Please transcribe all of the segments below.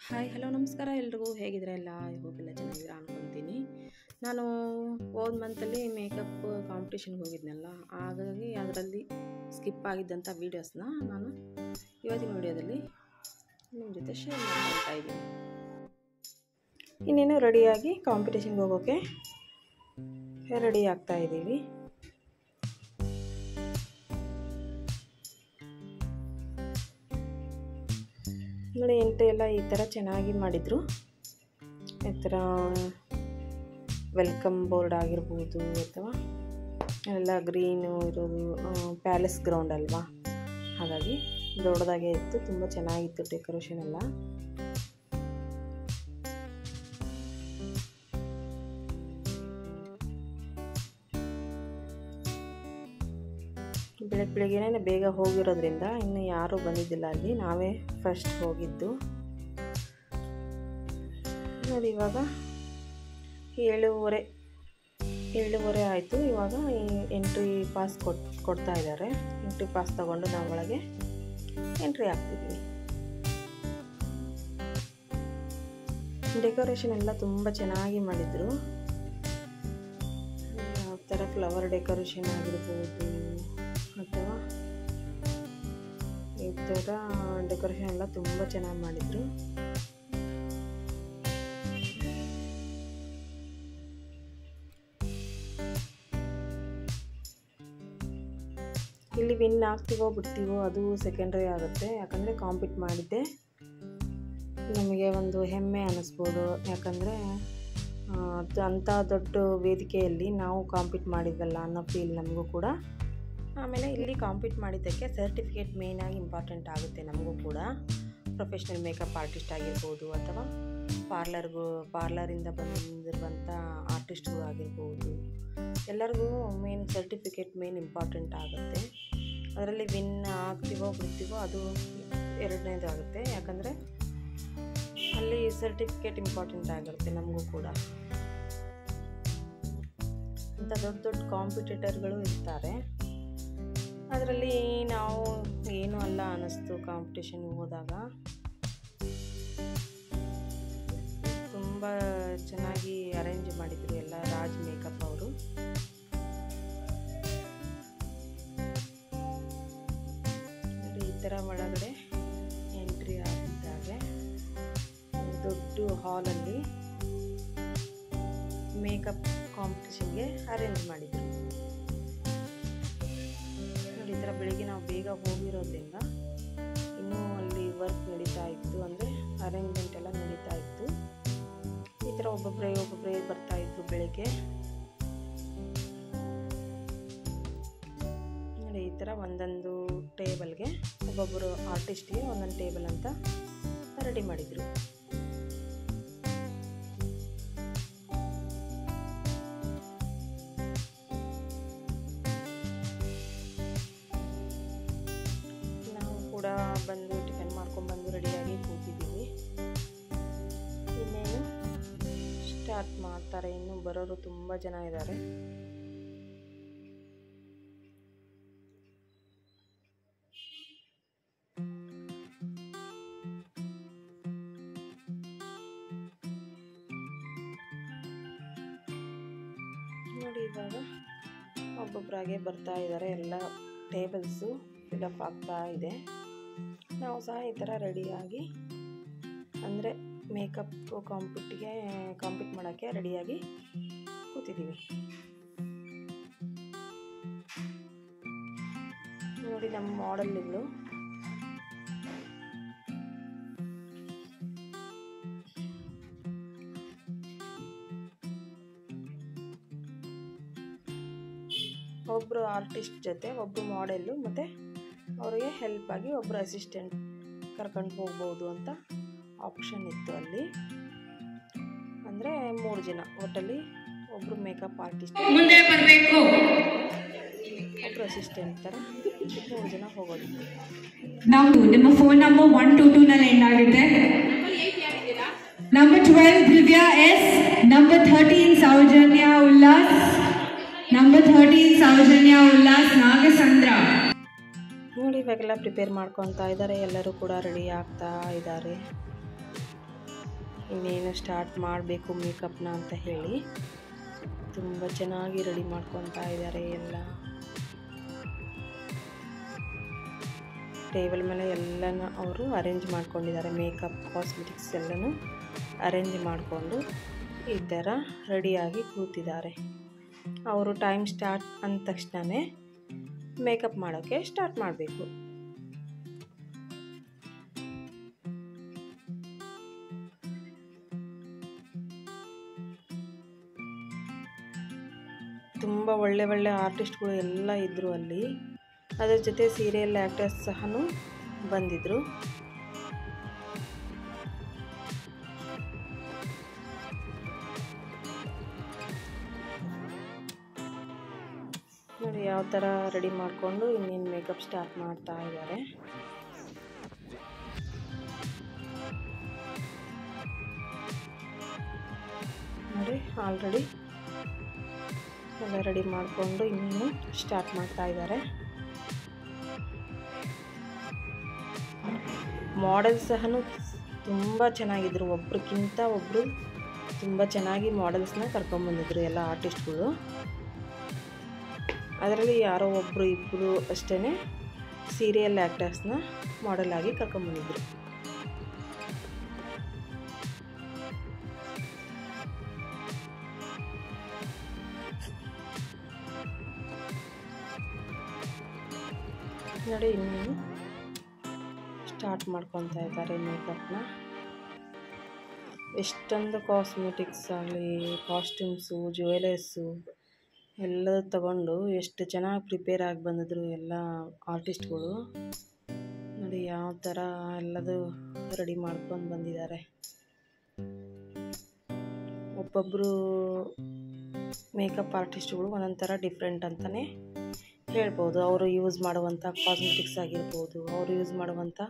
Hi hello ನಮಸ್ಕಾರ ಎಲ್ರಿಗೂ ಹೇಗಿದ್ರೆ ಎಲ್ಲ ಹೋಗಿಲ್ಲ ಚೆನ್ನಾಗಿರ ಅನ್ಕೊತೀನಿ. ನಾನು ಹೋದ ಮಂತಲ್ಲಿ ಮೇಕಪ್ ಕಾಂಪಿಟೇಷನ್ಗೆ ಹೋಗಿದ್ನಲ್ಲ, ಹಾಗಾಗಿ ಅದರಲ್ಲಿ ಸ್ಕಿಪ್ ಆಗಿದ್ದಂಥ ವೀಡಿಯೋಸ್ನ ನಾನು ಇವತ್ತಿನ ವಿಡಿಯೋದಲ್ಲಿ ನಿಮ್ಮ ಜೊತೆ ಶೇರ್ ಮಾಡ್ತಾ ಇದ್ದೀನಿ. ಇನ್ನೇನು ರೆಡಿಯಾಗಿ ಕಾಂಪಿಟೇಷನ್ಗೆ ಹೋಗೋಕ್ಕೆ ರೆಡಿ ಆಗ್ತಾ ಇದ್ದೀವಿ. ನೋಡಿ ಎಂಟ್ರಿ ಎಲ್ಲ ಈ ಥರ ಚೆನ್ನಾಗಿ ಮಾಡಿದರು. ಈ ಥರ ವೆಲ್ಕಮ್ ಬೋರ್ಡ್ ಆಗಿರ್ಬೋದು ಅಥವಾ ಎಲ್ಲ ಗ್ರೀನು ಇರೋದು, ಪ್ಯಾಲೇಸ್ ಗ್ರೌಂಡ್ ಅಲ್ವಾ, ಹಾಗಾಗಿ ದೊಡ್ಡದಾಗೆ ಇತ್ತು, ತುಂಬ ಚೆನ್ನಾಗಿತ್ತು ಡೆಕೋರೇಷನ್ ಎಲ್ಲ. ಬೆಳಗ್ಗೆನೇ ಬೇಗ ಹೋಗಿರೋದ್ರಿಂದ ಇನ್ನು ಯಾರೂ ಬಂದಿದ್ದಿಲ್ಲ, ಅಲ್ಲಿ ನಾವೇ ಫಸ್ಟ್ ಹೋಗಿದ್ದು. ನೋಡಿ ಇವಾಗ 7:30 ಆಯಿತು. ಇವಾಗ ಎಂಟ್ರಿ ಪಾಸ್ ಕೊಡ್ತಾ ಇದ್ದಾರೆ. ಎಂಟ್ರಿ ಪಾಸ್ ತಗೊಂಡು ನಾವು ಒಳಗೆ ಎಂಟ್ರಿ ಆಗ್ತಿದ್ವಿ. ಡೆಕೋರೇಷನ್ ಎಲ್ಲ ತುಂಬ ಚೆನ್ನಾಗಿ ಮಾಡಿದರು. ಯಾವ ಥರ ಫ್ಲವರ್ ಡೆಕೋರೇಷನ್ ಆಗಿರ್ಬೋದು ಅಥವಾ ಈ ಥರ ಡೆಕೋರೇಷನ್ ಎಲ್ಲ ತುಂಬ ಚೆನ್ನಾಗಿ ಮಾಡಿದರು. ಇಲ್ಲಿ ವಿನ್ ಆಗ್ತೀವೋ ಬಿಡ್ತೀವೋ ಅದು ಸೆಕೆಂಡ್ರಿ ಆಗುತ್ತೆ. ಯಾಕಂದರೆ ಕಾಂಪೀಟ್ ಮಾಡಿದ್ದೆ ನಮಗೆ ಒಂದು ಹೆಮ್ಮೆ ಅನ್ನಿಸ್ಬೋದು. ಯಾಕಂದರೆ ಅಂಥ ದೊಡ್ಡ ವೇದಿಕೆಯಲ್ಲಿ ನಾವು ಕಾಂಪೀಟ್ ಮಾಡಿದ್ವಲ್ಲ ಅನ್ನೋ ಫೀಲ್ ನಮಗೂ ಕೂಡ. ಆಮೇಲೆ ಇಲ್ಲಿ ಕಾಂಪೀಟ್ ಮಾಡಿದ್ದಕ್ಕೆ ಸರ್ಟಿಫಿಕೇಟ್ ಮೇಯ್ನಾಗಿ ಇಂಪಾರ್ಟೆಂಟ್ ಆಗುತ್ತೆ ನಮಗೂ ಕೂಡ. ಪ್ರೊಫೆಷ್ನಲ್ ಮೇಕಪ್ ಆರ್ಟಿಸ್ಟ್ ಆಗಿರ್ಬೋದು ಅಥವಾ ಪಾರ್ಲರಿಂದ ಬಂದಿರುವಂಥ ಆರ್ಟಿಸ್ಟ್ಗಳು ಆಗಿರ್ಬೋದು, ಎಲ್ಲರಿಗೂ ಮೇನ್ ಸರ್ಟಿಫಿಕೇಟ್ ಮೇನ್ ಇಂಪಾರ್ಟೆಂಟ್ ಆಗುತ್ತೆ. ಅದರಲ್ಲಿ ವಿನ್ ಆಗ್ತೀವೋ ಬಿಡ್ತೀವೋ ಅದು ಎರಡನೇದು ಆಗುತ್ತೆ. ಯಾಕಂದರೆ ಅಲ್ಲಿ ಸರ್ಟಿಫಿಕೇಟ್ ಇಂಪಾರ್ಟೆಂಟ್ ಆಗಿರುತ್ತೆ ನಮಗೂ ಕೂಡ. ಅಂಥ ದೊಡ್ಡ ಕಾಂಪಿಟೇಟರ್ಗಳು ಇರ್ತಾರೆ. ಅದರಲ್ಲಿ ನಾವು ಏನೂ ಅಲ್ಲ ಅನ್ನಿಸ್ತು ಕಾಂಪಿಟೇಷನ್ಗೆ ಹೋದಾಗ. ತುಂಬ ಚೆನ್ನಾಗಿ ಅರೇಂಜ್ ಮಾಡಿದರು ಎಲ್ಲ ರಾಜ್ ಮೇಕಪ್ ಅವರು. ಈ ಥರ ಒಳಗಡೆ ಎಂಟ್ರಿ ಆಗಿದ್ದಾಗೆ ದೊಡ್ಡ ಹಾಲಲ್ಲಿ ಮೇಕಪ್ ಕಾಂಪಿಟೇಷನ್ಗೆ ಅರೇಂಜ್ ಮಾಡಿದರು. ಈ ಥರ ಬೆಳಿಗ್ಗೆ ನಾವು ಬೇಗ ಹೋಗಿರೋದ್ರಿಂದ ಇನ್ನೂ ಅಲ್ಲಿ ವರ್ಕ್ ನಡೀತಾ ಇತ್ತು, ಅಂದರೆ ಅರೇಂಜ್ಮೆಂಟ್ ಎಲ್ಲ ನಡೀತಾ ಇತ್ತು. ಈ ಥರ ಒಬ್ಬೊಬ್ಬರೇ ಬರ್ತಾಯಿದ್ರು ಬೆಳಿಗ್ಗೆ. ನೋಡಿ ಈ ಥರ ಒಂದೊಂದು ಟೇಬಲ್ಗೆ ಒಬ್ಬೊಬ್ಬರು ಆರ್ಟಿಸ್ಟ್ಗೆ ಒಂದೊಂದು ಟೇಬಲ್ ಅಂತ ರೆಡಿ ಮಾಡಿದರು. ಕೂಡ ಬಂದು ಟಿಫನ್ ಮಾಡ್ಕೊಂಡ್ಬಂದು ರೆಡಿಯಾಗಿ ಕೂತಿದ್ದೀವಿ. ಇನ್ನೇನು ಸ್ಟಾರ್ಟ್ ಮಾಡ್ತಾರೆ. ಇನ್ನು ಬರೋರು ತುಂಬ ಜನ ಇದ್ದಾರೆ. ನೋಡಿ ಇವಾಗ ಒಬ್ಬೊಬ್ಬರಾಗೆ ಬರ್ತಾ ಇದ್ದಾರೆ. ಎಲ್ಲ ಟೇಬಲ್ಸು ಫಿಲಪ್ ಆಗ್ತಾ ಇದೆ. ನಾವು ಸಹ ಈ ಥರ ರೆಡಿಯಾಗಿ, ಅಂದರೆ ಮೇಕಪ್ ಕಾಂಪೀಟ್ ಮಾಡೋಕ್ಕೆ ರೆಡಿಯಾಗಿ ಕೂತಿದ್ದೀವಿ. ನೋಡಿ ನಮ್ಮ ಮಾಡೆಲ್ ಇವ್ಳು. ಒಬ್ಬರು ಆರ್ಟಿಸ್ಟ್ ಜೊತೆ ಒಬ್ಬರು ಮಾಡೆಲ್ಲು ಮತ್ತು ಅವರಿಗೆ ಹೆಲ್ಪ್ ಆಗಿ ಒಬ್ಬರು ಅಸಿಸ್ಟೆಂಟ್ ಕರ್ಕೊಂಡು ಹೋಗ್ಬೋದು ಅಂತ ಆಪ್ಷನ್ ಇತ್ತು ಅಲ್ಲಿ. ಅಂದರೆ 3 ಜನ ಒಟ್ಟಲ್ಲಿ, ಒಬ್ಬರು ಮೇಕಪ್ ಆರ್ಟಿಸ್ಟ್, ಮುಂದೆ ಬರಬೇಕು, ಒಬ್ಬರು ಅಸಿಸ್ಟೆಂಟ್ ಥರ 3 ಜನ ಹೋಗೋದಿತ್ತು. ನಾವು ನಿಮ್ಮ ಫೋನ್ ನಂಬರ್ 122 ನಲ್ಲಿ ಎಂಡ್ ಆಗುತ್ತೆ. Number 12 Divya S, number 13 Soujanya Ullas, number 13 Soujanya Ullas Nagasandra. ನೋಡಿ ಇವಾಗೆಲ್ಲ ಪ್ರಿಪೇರ್ ಮಾಡ್ಕೊತಾ ಇದ್ದಾರೆ. ಎಲ್ಲರೂ ಕೂಡ ರೆಡಿ ಆಗ್ತಾ ಇದ್ದಾರೆ. ಇನ್ನೇನು ಸ್ಟಾರ್ಟ್ ಮಾಡಬೇಕು ಮೇಕಪ್ನ ಅಂತ ಹೇಳಿ ತುಂಬ ಚೆನ್ನಾಗಿ ರೆಡಿ ಮಾಡ್ಕೊತಾ ಇದ್ದಾರೆ. ಎಲ್ಲ ಟೇಬಲ್ ಮೇಲೆ ಎಲ್ಲನೂ ಅವರು ಅರೇಂಜ್ ಮಾಡ್ಕೊಂಡಿದ್ದಾರೆ. ಮೇಕಪ್ ಕಾಸ್ಮೆಟಿಕ್ಸ್ ಎಲ್ಲನೂ ಅರೇಂಜ್ ಮಾಡಿಕೊಂಡು ಈ ಥರ ರೆಡಿಯಾಗಿ ಕೂತಿದ್ದಾರೆ. ಅವರು ಟೈಮ್ ಸ್ಟಾರ್ಟ್ ಅಂದ ತಕ್ಷಣವೇ ಮೇಕಪ್ ಮಾಡೋಕ್ಕೆ ಸ್ಟಾರ್ಟ್ ಮಾಡಬೇಕು. ತುಂಬ ಒಳ್ಳೆ ಆರ್ಟಿಸ್ಟ್ಗಳು ಎಲ್ಲ ಇದ್ದರು ಅಲ್ಲಿ. ಅದರ ಜೊತೆ ಸೀರಿಯಲ್ ಆ್ಯಕ್ಟರ್ಸ್ ಸಹ ಬಂದಿದ್ದರು. ನೋಡಿ ಯಾವ ಥರ ರೆಡಿ ಮಾಡಿಕೊಂಡು ಇನ್ನೇನು ಮೇಕಪ್ ಸ್ಟಾರ್ಟ್ ಮಾಡ್ತಾ ಇದ್ದಾರೆ. ನೋಡಿ ಆಲ್ರೆಡಿ ಎಲ್ಲ ರೆಡಿ ಮಾಡಿಕೊಂಡು ಇನ್ನೇನು ಸ್ಟಾರ್ಟ್ ಮಾಡ್ತಾ ಇದ್ದಾರೆ. ಮಾಡೆಲ್ಸ್ ಸಹ ತುಂಬ ಚೆನ್ನಾಗಿದ್ದರು. ಒಬ್ರಿಗಿಂತ ಒಬ್ಬರು ತುಂಬ ಚೆನ್ನಾಗಿ ಮಾಡೆಲ್ಸ್ನ ಕರ್ಕೊಂಬಂದಿದ್ರು ಎಲ್ಲ ಆರ್ಟಿಸ್ಟ್ಗಳು. ಅದರಲ್ಲಿ ಯಾರೋ ಒಬ್ಬರು ಇಬ್ಬರು ಅಷ್ಟೇ ಸೀರಿಯಲ್ ಆ್ಯಕ್ಟರ್ಸ್ನ ಮಾಡೆಲ್ ಆಗಿ ಕರ್ಕೊಂಬಂದಿದ್ರು. ನೋಡಿ ಇನ್ನೇನು ಸ್ಟಾರ್ಟ್ ಮಾಡ್ಕೊತಾ ಇದ್ದಾರೆ ಮೇಕಪ್ನ. ಎಷ್ಟೊಂದು ಕಾಸ್ಮೆಟಿಕ್ಸ್ ಆಗಲಿ, ಕಾಸ್ಟ್ಯೂಮ್ಸು, ಜ್ಯುವೆಲರ್ಸು ಎಲ್ಲ ತಗೊಂಡು ಎಷ್ಟು ಚೆನ್ನಾಗಿ ಪ್ರಿಪೇರ್ ಆಗಿ ಬಂದಿದ್ರು ಎಲ್ಲ ಆರ್ಟಿಸ್ಟ್ಗಳು. ನೋಡಿ ಯಾವ ಥರ ಎಲ್ಲದು ರೆಡಿ ಮಾಡ್ಕೊಂಡು ಬಂದಿದ್ದಾರೆ. ಒಬ್ಬೊಬ್ಬರು ಮೇಕಪ್ ಆರ್ಟಿಸ್ಟ್ಗಳು ಒಂದೊಂದು ಥರ ಡಿಫ್ರೆಂಟ್ ಅಂತಲೇ ಹೇಳ್ಬೋದು. ಅವರು ಯೂಸ್ ಮಾಡುವಂಥ ಕಾಸ್ಮೆಟಿಕ್ಸ್ ಆಗಿರ್ಬೋದು, ಅವರು ಯೂಸ್ ಮಾಡುವಂಥ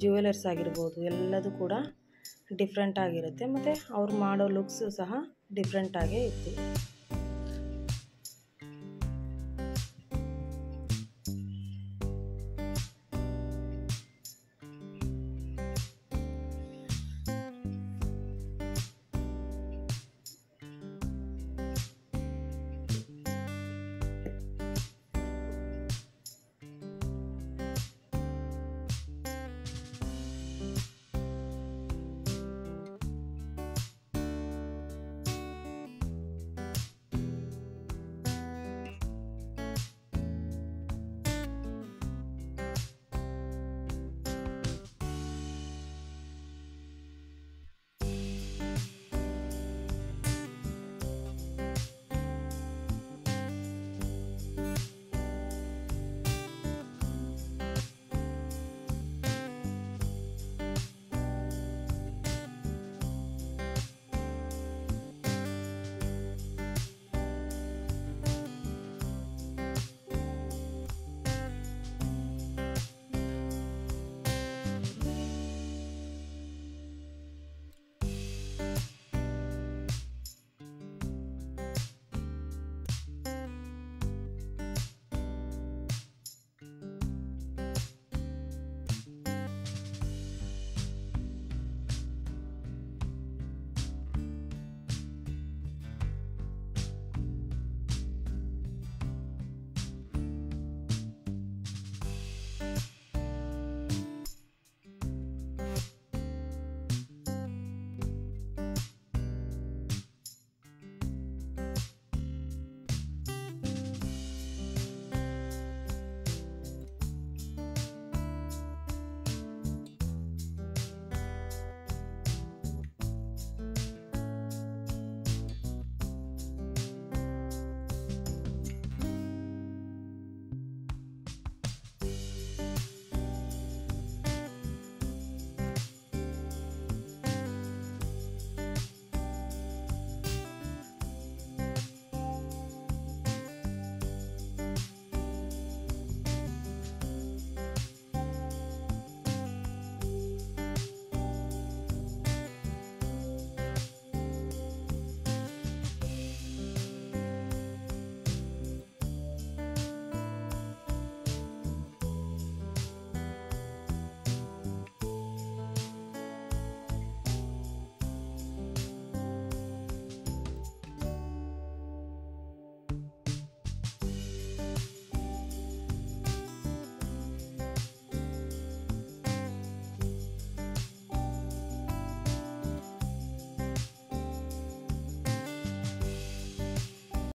ಜ್ಯುವೆಲರ್ಸ್ ಆಗಿರ್ಬೋದು, ಎಲ್ಲದೂ ಕೂಡ ಡಿಫ್ರೆಂಟ್ ಆಗಿರುತ್ತೆ. ಮತ್ತು ಅವ್ರು ಮಾಡೋ ಲುಕ್ಸು ಸಹ ಡಿಫ್ರೆಂಟಾಗೇ ಇತ್ತು.